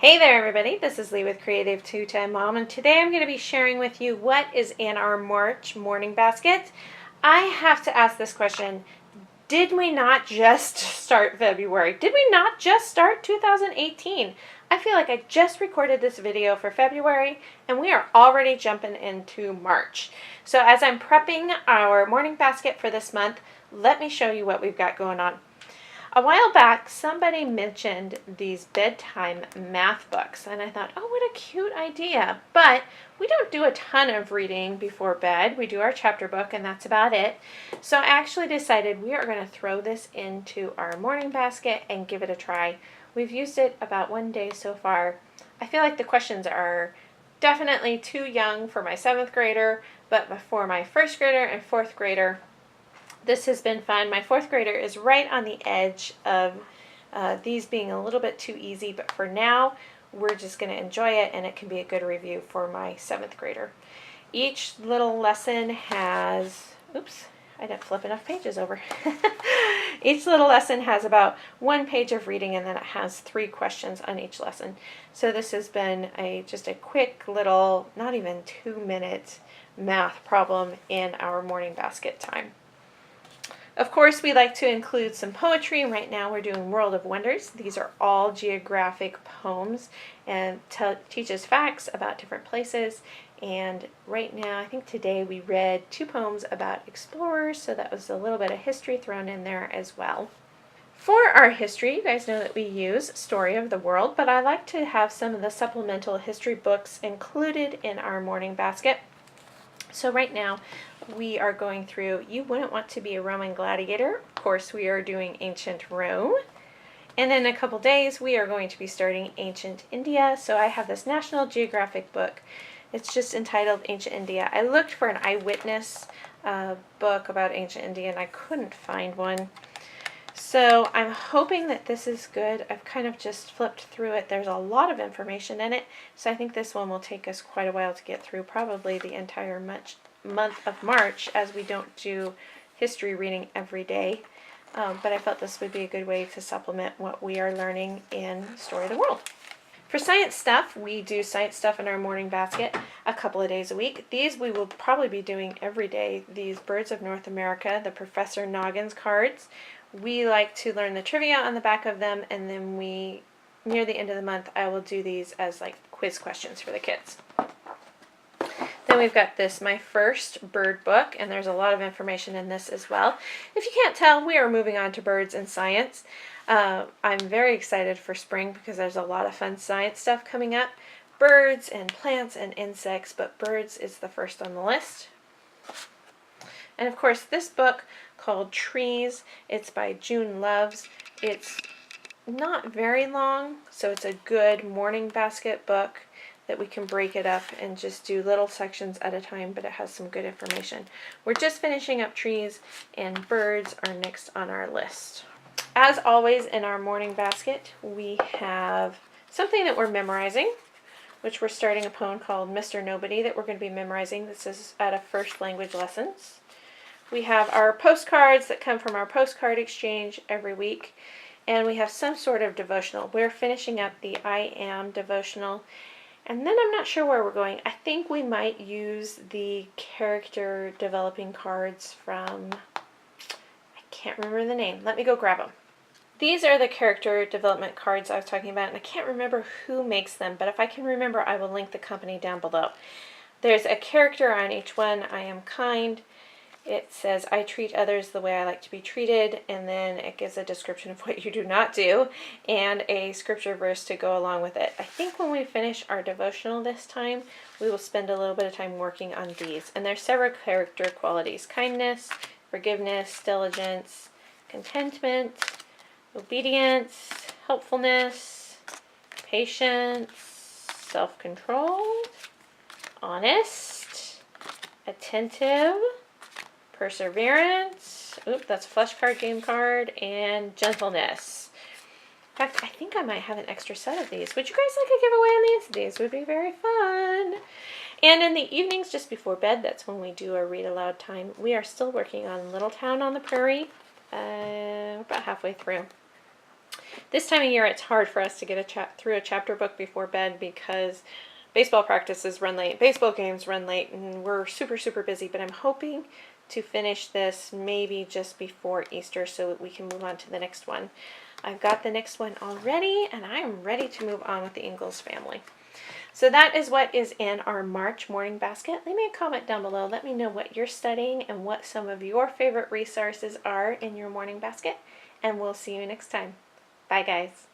Hey there everybody, this is Lee with Creative2xmom, and today I'm going to be sharing with you what is in our March morning basket. I have to ask this question, did we not just start February? Did we not just start 2018? I feel like I just recorded this video for February and we are already jumping into March. So as I'm prepping our morning basket for this month, let me show you what we've got going on. A while back, somebody mentioned these bedtime math books, and I thought, oh, what a cute idea. But we don't do a ton of reading before bed. We do our chapter book, and that's about it. So I actually decided we are going to throw this into our morning basket and give it a try. We've used it about one day so far. I feel like the questions are definitely too young for my 7th grader, but for my 1st grader and 4th grader, this has been fun. My 4th grader is right on the edge of these being a little bit too easy, but for now, we're just going to enjoy it, and it can be a good review for my 7th grader. Each little lesson has, oops, I didn't flip enough pages over. Each little lesson has about 1 page of reading, and then it has 3 questions on each lesson. So this has been just a quick little, not even 2-minute math problem in our morning basket time. Of course, we like to include some poetry. Right now we're doing World of Wonders. These are all geographic poems and teaches facts about different places. And right now, I think today we read 2 poems about explorers, so that was a little bit of history thrown in there as well. For our history, you guys know that we use Story of the World, but I like to have some of the supplemental history books included in our morning basket. So right now, we are going through You Wouldn't Want to Be a Roman Gladiator. Of course, we are doing Ancient Rome. And in a couple days, we are going to be starting Ancient India. So I have this National Geographic book. It's just entitled Ancient India. I looked for an eyewitness book about Ancient India, and I couldn't find one. So I'm hoping that this is good. I've kind of just flipped through it. There's a lot of information in it, so I think this one will take us quite a while to get through, probably the entire month of March, as we don't do history reading every day. But I felt this would be a good way to supplement what we are learning in Story of the World. For science stuff, we do science stuff in our morning basket a couple of days a week. These we will probably be doing every day. These Birds of North America, the Professor Noggins cards. We like to learn the trivia on the back of them, and then near the end of the month, I will do these as like quiz questions for the kids. Then we've got this, my first bird book, and there's a lot of information in this as well. If you can't tell, we are moving on to birds and science. I'm very excited for spring because there's a lot of fun science stuff coming up. Birds and plants and insects, but birds is the first on the list. And of course, this book called Trees, it's by June Loves. It's not very long, so it's a good morning basket book that we can break it up and just do little sections at a time, but it has some good information. We're just finishing up Trees, and birds are next on our list. As always, in our morning basket, we have something that we're memorizing, which we're starting a poem called Mr. Nobody that we're going to be memorizing. This is out of First Language Lessons. We have our postcards that come from our postcard exchange every week, and we have some sort of devotional. We're finishing up the I Am devotional, and then I'm not sure where we're going. I think we might use the character developing cards from, I can't remember the name. Let me go grab them. These are the character development cards I was talking about, and I can't remember who makes them, but if I can remember, I will link the company down below. There's a character on each one. I am kind. It says, I treat others the way I like to be treated, and then it gives a description of what you do not do, and a scripture verse to go along with it. I think when we finish our devotional this time, we will spend a little bit of time working on these. And there's several character qualities: kindness, forgiveness, diligence, contentment, obedience, helpfulness, patience, self-control, honest, attentive, perseverance, that's a flesh card game card, and gentleness. In fact, I think I might have an extra set of these. Would you guys like a giveaway on these? These would be very fun. And in the evenings just before bed, that's when we do our read aloud time. We are still working on Little Town on the Prairie. We're about halfway through. This time of year, it's hard for us to get through a chapter book before bed because baseball practices run late, baseball games run late, and we're super, super busy. But I'm hoping to finish this maybe just before Easter so that we can move on to the next one. I've got the next one already, and I am ready to move on with the Ingalls family. So that is what is in our March morning basket. Leave me a comment down below. Let me know what you're studying and what some of your favorite resources are in your morning basket. And we'll see you next time. Bye, guys.